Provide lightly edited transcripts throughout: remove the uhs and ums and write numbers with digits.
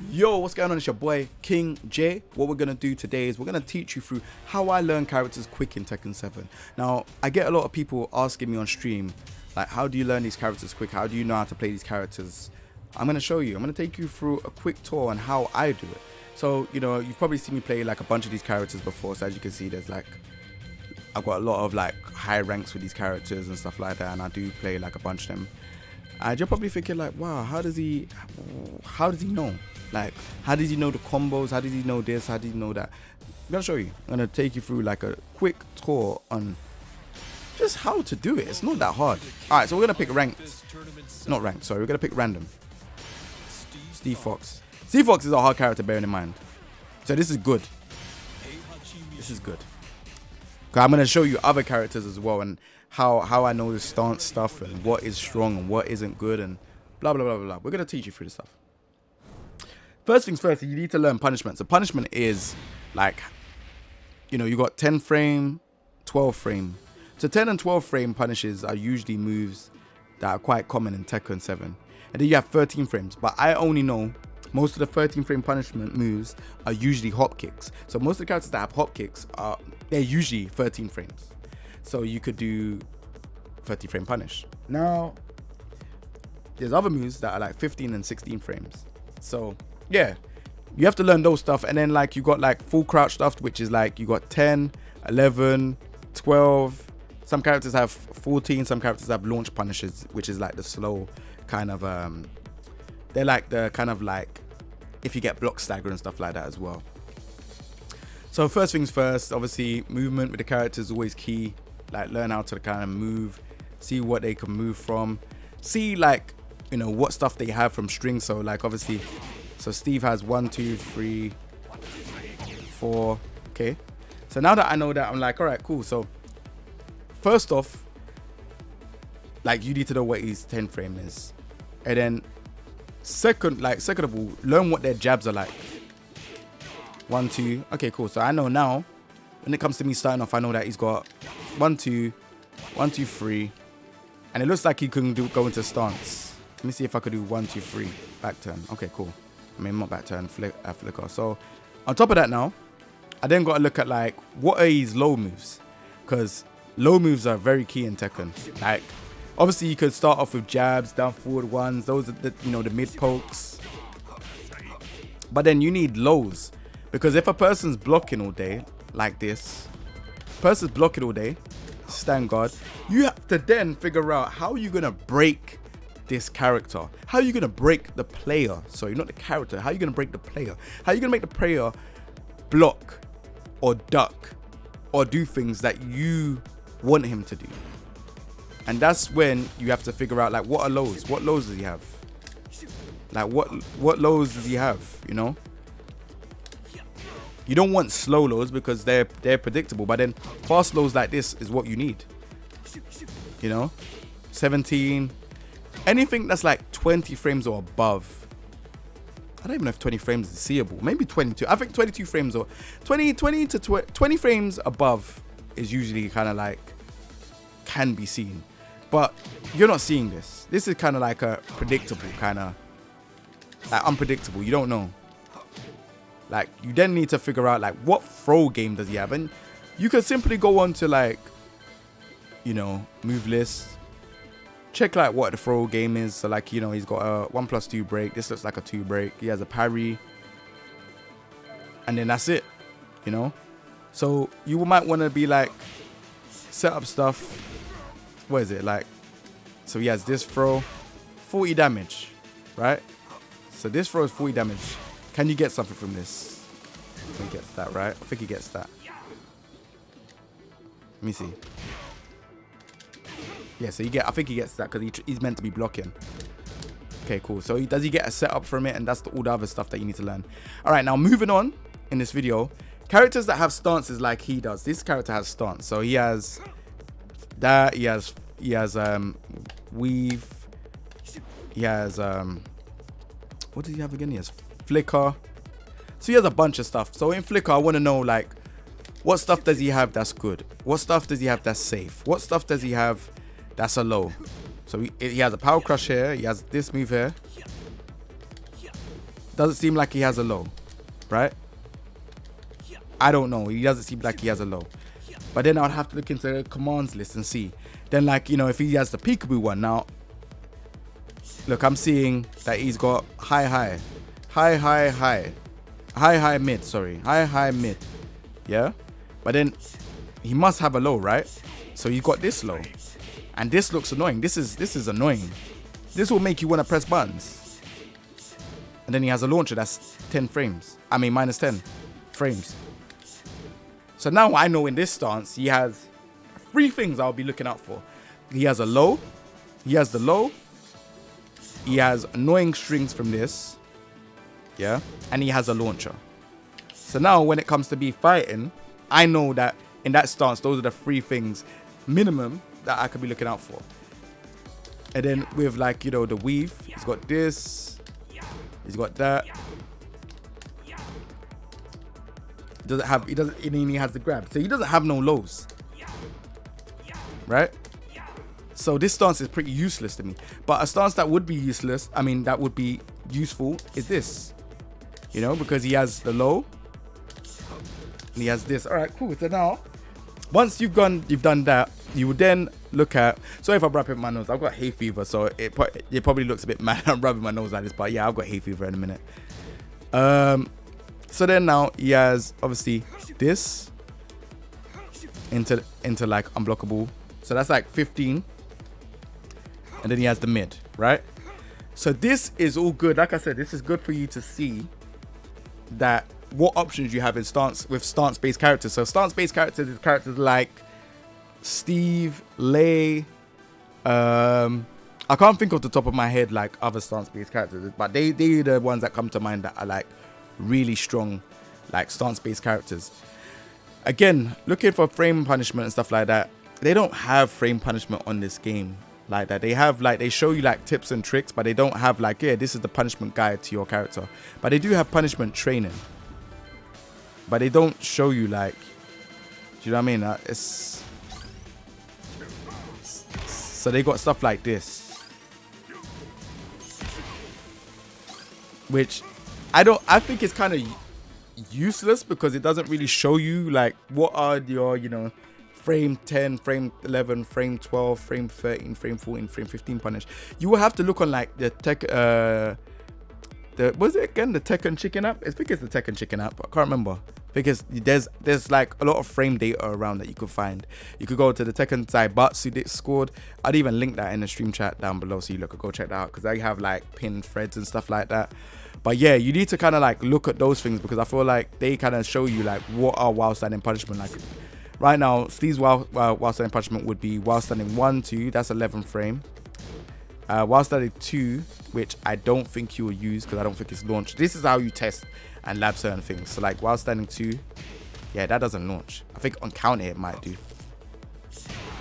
Yo, what's going on? It's your boy King J. What we're gonna do today is we're gonna teach you through how I learn characters quick in Tekken 7. Now, I get a lot of people asking me on stream, like, how do you learn these characters quick? How do you know how to play these characters? I'm gonna show you. I'm gonna take you through a quick tour on how I do it. So, you know, you've probably seen me play like a bunch of these characters before. So as you can see, there's like, I've got a lot of like high ranks with these characters and stuff like that, and I do play like a bunch of them. And you're probably thinking like, wow, how does he know? Like, how does he know the combos? How does he know this? How does he know that? I'm gonna show you. I'm gonna take you through like a quick tour on just how to do it. It's not that hard. All right, so we're gonna pick ranked, not ranked. Sorry, we're gonna pick random. Steve Fox. Steve Fox is a hard character, bearing in mind. So this is good. This is good. Cause I'm gonna show you other characters as well and how I know the stance stuff and what is strong and what isn't good and blah blah blah blah blah. We're gonna teach you through the stuff. First things first, you need to learn punishment. So punishment is like, you know, you got 10 frame, 12 frame. So 10 and 12 frame punishes are usually moves that are quite common in Tekken 7. And then you have 13 frames. But I only know most of the 13 frame punishment moves are usually hop kicks. So most of the characters that have hop kicks they're usually 13 frames. So you could do 30 frame punish. Now, there's other moves that are like 15 and 16 frames. So yeah, you have to learn those stuff. And then like you got like full crouch stuff, which is like you got 10, 11, 12. Some characters have 14. Some characters have launch punishes, which is like the slow kind of, they're like the kind of like if you get block stagger and stuff like that as well. So first things first, obviously movement with the characters is always key. Like learn how to kind of move, see what they can move from, see like, you know, what stuff they have from string. So like obviously, so Steve has 1, 2, 3, 4. Okay. So now that I know that, I'm like, all right, cool. So first off, like you need to know what his 10 frame is. And then second of all, learn what their jabs are like. 1, 2. Okay, cool. So I know now when it comes to me starting off, I know that he's got 1, 2, 1, 2, 3. And it looks like he can go into stance. Let me see if I could do 1, 2, 3. Back turn. Okay, cool. I mean, not back turn, flicker. So on top of that now, I then got to look at like, what are his low moves? Because low moves are very key in Tekken. Like, obviously you could start off with jabs, down forward ones. Those are the, you know, the mid pokes. But then you need lows. Because if a person's blocking all day, like this, stand guard, you have to then figure out how you're going to break this character. How are you going to break the player? Sorry, not the character. How are you going to break the player? How are you going to make the player block or duck or do things that you want him to do? And that's when you have to figure out, like, what are lows? What lows does he have? Like, what lows does he have, you know? You don't want slow lows because they're predictable, but then fast lows like this is what you need. You know, 17, anything that's like 20 frames or above. I don't even know if 20 frames is seeable. Maybe 22. I think 22 frames or 20 frames above is usually kind of like can be seen, but you're not seeing this. This is kind of like a predictable kind of like unpredictable. You don't know. Like, you then need to figure out, like, what throw game does he have? And you could simply go on to, like, you know, move list. Check, like, what the throw game is. So, like, you know, he's got a 1+2 break. This looks like a 2 break. He has a parry. And then that's it, you know? So, you might want to be, like, set up stuff. What is it? Like, so he has this throw. 40 damage, right? So, this throw is 40 damage. Can you get something from this? He gets that, right? I think he gets that. Let me see. Yeah, so I think he gets that because he's meant to be blocking. Okay, cool. So does he get a setup from it? And that's all the other stuff that you need to learn. All right, now moving on in this video. Characters that have stances like he does. This character has stance. So he has that. He has weave. He has what does he have again? He has flicker. So he has a bunch of stuff. So in flicker, I want to know, like, what stuff does he have that's good? What stuff does he have that's safe? What stuff does he have that's a low? So he has a power crush here. He has this move here. Doesn't seem like he has a low, right? I don't know. He doesn't seem like he has a low. But then I'd have to look into the commands list and see. Then, like, you know, if he has the peekaboo one. Now, look, I'm seeing that he's got high, high. High, high, high. High, high, mid. Sorry. High, high, mid. Yeah? But then he must have a low, right? So you got this low. And this looks annoying. This is annoying. This will make you want to press buttons. And then he has a launcher that's 10 frames. I mean, minus 10 frames. So now I know in this stance, he has 3 things I'll be looking out for. He has a low. He has the low. He has annoying strings from this. Yeah. And he has a launcher. So now when it comes to be fighting, I know that in that stance, those are the 3 things minimum that I could be looking out for. And then with, like, you know, the weave, he's got this. He's got that. He has the grab. So he doesn't have no lows. Right? So this stance is pretty useless to me. But a stance that would be useless, I mean, that would be useful is this. You know, because he has the low. And he has this. All right, cool. So now, once you've done that, you would then look at. Sorry if I'm rubbing my nose. I've got hay fever, so it probably looks a bit mad. I'm rubbing my nose like this, but yeah, I've got hay fever in a minute. So then now he has obviously this into like unblockable. So that's like 15. And then he has the mid, right? So this is all good. Like I said, this is good for you to see that what options you have in stance-based characters. So stance-based characters is characters like Steve, Lei. I can't think off the top of my head like other stance-based characters, but they're the ones that come to mind that are like really strong, like stance-based characters. Again, looking for frame punishment and stuff like that. They don't have frame punishment on this game like that. They have like, they show you like tips and tricks, but they don't have like, yeah, this is the punishment guide to your character. But they do have punishment training. But they don't show you like, do you know what I mean? It's so they got stuff like this, which I think it's kind of useless because it doesn't really show you like what are your, you know, frame 10, frame 11, frame 12, frame 13, frame 14, frame 15 punish. You will have to look on like the what's it again? The Tekken Chicken app? I think it's the Tekken Chicken app. I can't remember. Because there's like a lot of frame data around that you could find. You could go to the Tekken Zaibatsu Discord. I'd even link that in the stream chat down below so you could go check that out, because they have like pinned threads and stuff like that. But yeah, you need to kind of like look at those things, because I feel like they kind of show you like what are while standing punishment. Like right now, Steve's while standing punishment would be while standing 1, 2. That's 11 frame. While standing 2, which I don't think you will use because I don't think it's launched. This is how you test and lab certain things. So like while standing 2, yeah, that doesn't launch. I think on counter it might do.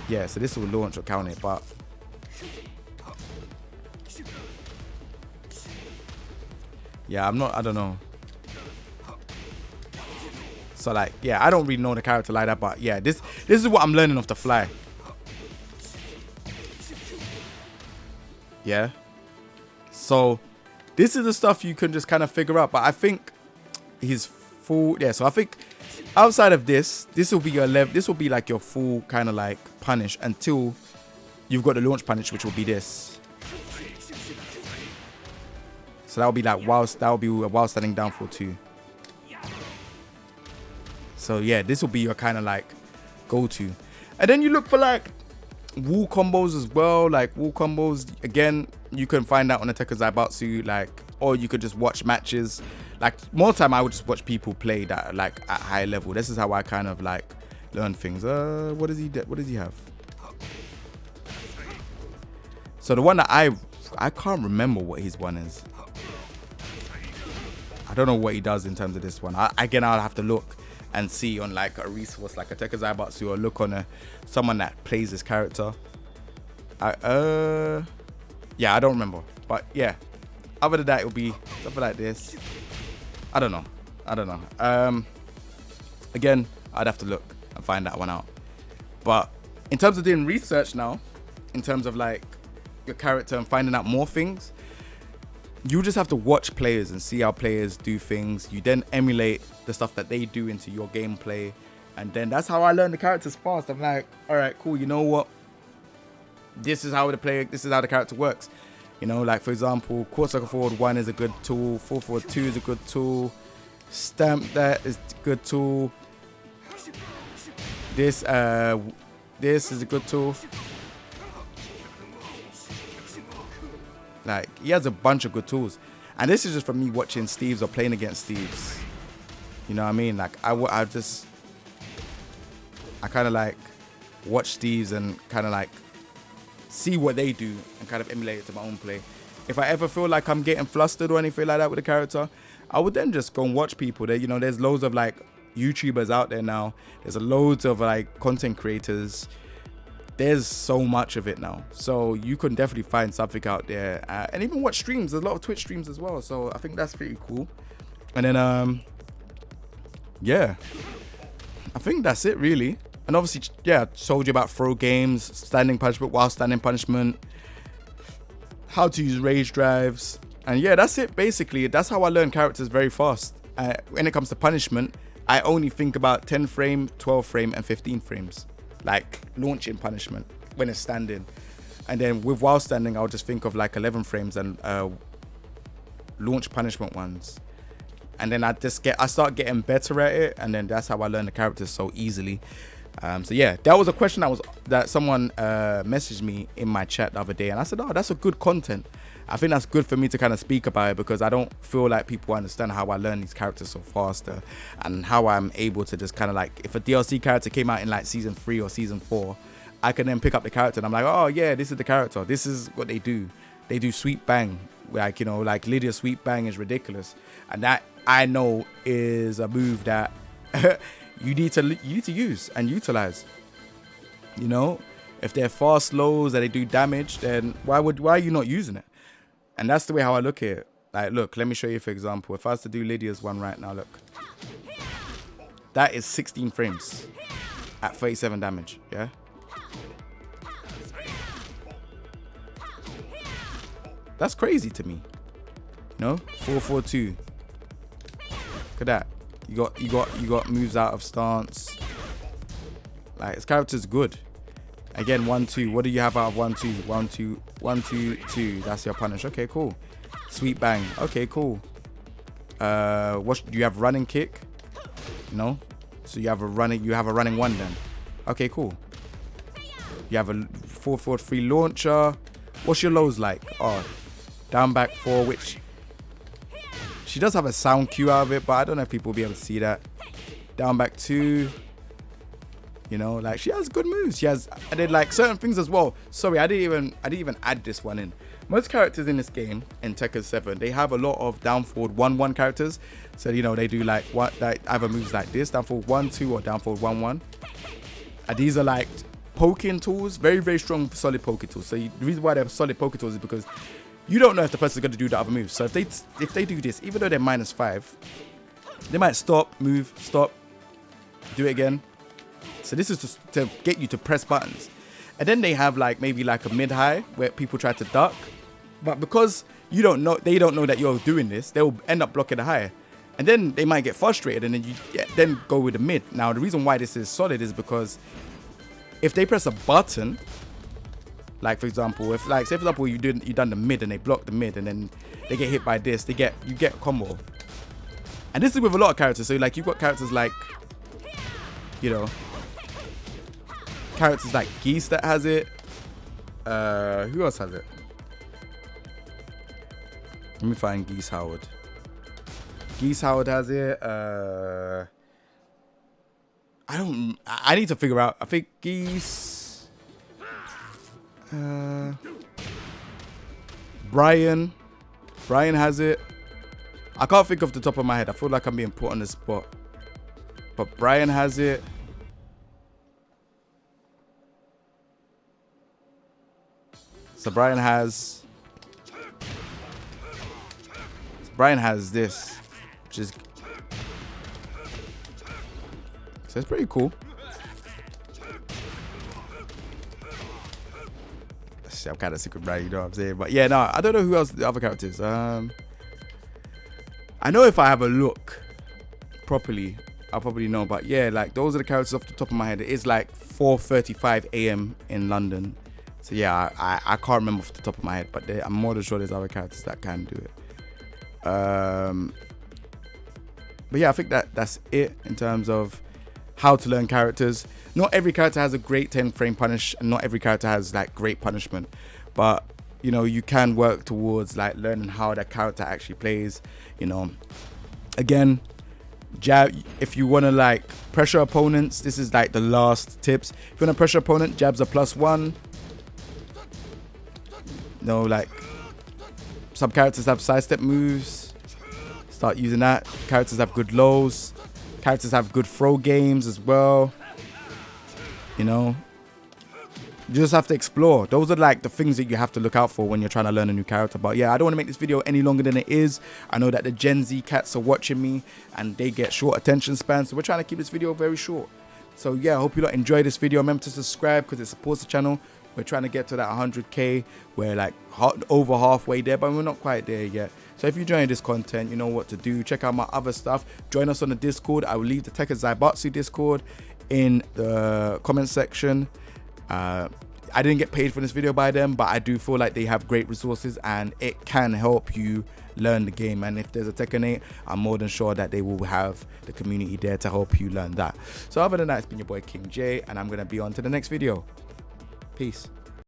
Yeah, so this will launch or counter it, but yeah, I don't know. So like, yeah, I don't really know the character like that, but yeah, this is what I'm learning off the fly. Yeah. So this is the stuff you can just kind of figure out, but I think his full, yeah, so I think outside of this will be your level, this will be like your full kind of like punish until you've got the launch punish, which will be this. So that'll be like that'll be while standing down for 2. So yeah, this will be your kind of like go-to. And then you look for like wall combos as well. Like wall combos, again, you can find that on the Tekken Zaibatsu, like, or you could just watch matches. Like more time I would just watch people play that like at high level. This is how I kind of like learn things. What does he have? So the one that I can't remember what his one is. I don't know what he does in terms of this one. Again, I'll have to look and see on like a resource like a Tekken Zaibatsu, or look on someone that plays this character. Yeah, I don't remember, but yeah, other than that, it'll be something like this. I don't know. Again, I'd have to look and find that one out. But in terms of doing research now, in terms of like your character and finding out more things, you just have to watch players and see how players do things. You then emulate the stuff that they do into your gameplay. And then that's how I learn the characters fast. I'm like, all right, cool. You know what? This is how the character works. You know, like for example, Quarter Circle Forward 1 is a good tool. 442 is a good tool. Stamp that is a good tool. This is a good tool. Like, he has a bunch of good tools. And this is just from me watching Steves or playing against Steves. You know what I mean? Like, I kind of like watch Steves and kind of like see what they do and kind of emulate it to my own play. If I ever feel like I'm getting flustered or anything like that with a character, I would then just go and watch people. There, you know, there's loads of like YouTubers out there now. There's loads of like content creators. There's so much of it now, so you can definitely find something out there, and even watch streams. There's a lot of Twitch streams as well, so I think that's pretty cool. And then yeah, I think that's it really. And obviously, yeah, told you about throw games, standing punishment, while standing punishment, how to use rage drives, and yeah, that's it basically. That's how I learn characters very fast. When it comes to punishment, I only think about 10 frame, 12 frame, and 15 frames. Like launching punishment when it's standing, and then with while standing I'll just think of like 11 frames and launch punishment ones, and then I start getting better at it, and then that's how I learn the characters so easily. So yeah, that was a question that someone messaged me in my chat the other day, and I said, oh, that's a good content. I think that's good for me to kind of speak about it, because I don't feel like people understand how I learn these characters so faster, and how I'm able to just kind of like, if a DLC character came out in like season 3 or season 4, I can then pick up the character and I'm like, oh yeah, this is the character. This is what they do. They do sweep bang. Like, you know, like Lydia's sweep bang is ridiculous. And that I know is a move that you need to use and utilize. You know, if they're fast lows and they do damage, then why are you not using it? And that's the way how I look at it. Like, look, let me show you for example. If I was to do Lydia's one right now, look. That is 16 frames at 37 damage, yeah? That's crazy to me. You know? 442. Look at that. You got moves out of stance. Like, his character's good. Again, 1-2. What do you have out of 1-2? 1-2, 1-2, 2. That's your punish. Okay, cool. Sweet bang. Okay, cool. What do you have? Running kick? No. So you have a running one then. Okay, cool. You have a 4-4-3 launcher. What's your lows like? Oh, down back 4, which she does have a sound cue out of it, but I don't know if people will be able to see that. Down back 2. You know, like, she has good moves. She has, and then like certain things as well. Sorry, I didn't even add this one in. Most characters in this game in Tekken 7, they have a lot of down forward 1-1 characters. So, you know, they do like either moves like this, down forward 1-2 or down forward 1-1. And these are like poking tools, very, very strong, solid poking tools. So the reason why they're solid poking tools is because you don't know if the person's going to do the other moves. So if they do this, even though they're -5, they might stop, move, stop, do it again. So this is just to get you to press buttons. And then they have like maybe like a mid-high where people try to duck. But because they don't know that you're doing this, they'll end up blocking the high. And then they might get frustrated, and then you then go with the mid. Now, the reason why this is solid is because if they press a button, like for example, if like say for example you done the mid and they block the mid, and then they get hit by this, you get a combo. And this is with a lot of characters. So like you've got characters like, you know, characters like Geese that has it. Who else has it? Let me find Geese Howard. Geese Howard has it. I need to figure out. I think Geese. Brian has it. I can't think off the top of my head. I feel like I'm being put on the spot. But Brian has it. So Brian has this, which is, so it's pretty cool. I'm kind of sick of Brian, you know what I'm saying? But yeah, no, I don't know who else the other characters. I know if I have a look properly, I'll probably know. But yeah, like those are the characters off the top of my head. It is like 4:35 a.m. in London. So yeah, I can't remember off the top of my head, but I'm more than sure there's other characters that can do it. But yeah, I think that's it in terms of how to learn characters. Not every character has a great 10 frame punish, and not every character has like great punishment, but you know, you can work towards like learning how that character actually plays. You know, again, jab, if you want to like pressure opponents, this is like the last tips. If you want to pressure opponent, jabs are +1. No, like some characters have sidestep moves, start using that. Characters have good lows, characters have good throw games as well. You know, you just have to explore. Those are like the things that you have to look out for when you're trying to learn a new character. But yeah, I don't want to make this video any longer than it is. I know that the Gen Z cats are watching me and they get short attention spans, so we're trying to keep this video very short. So yeah, I hope you lot enjoy this video. Remember to subscribe because it supports the channel. We're trying to get to that 100k. We're like over halfway there, but we're not quite there yet. So if you enjoy this content, you know what to do. Check out my other stuff. Join us on the Discord. I will leave the Tekken Zaibatsu Discord in the comment section. I didn't get paid for this video by them, but I do feel like they have great resources and it can help you learn the game. And if there's a Tekken 8, I'm more than sure that they will have the community there to help you learn that. So other than that, it's been your boy King J, and I'm going to be on to the next video. Peace.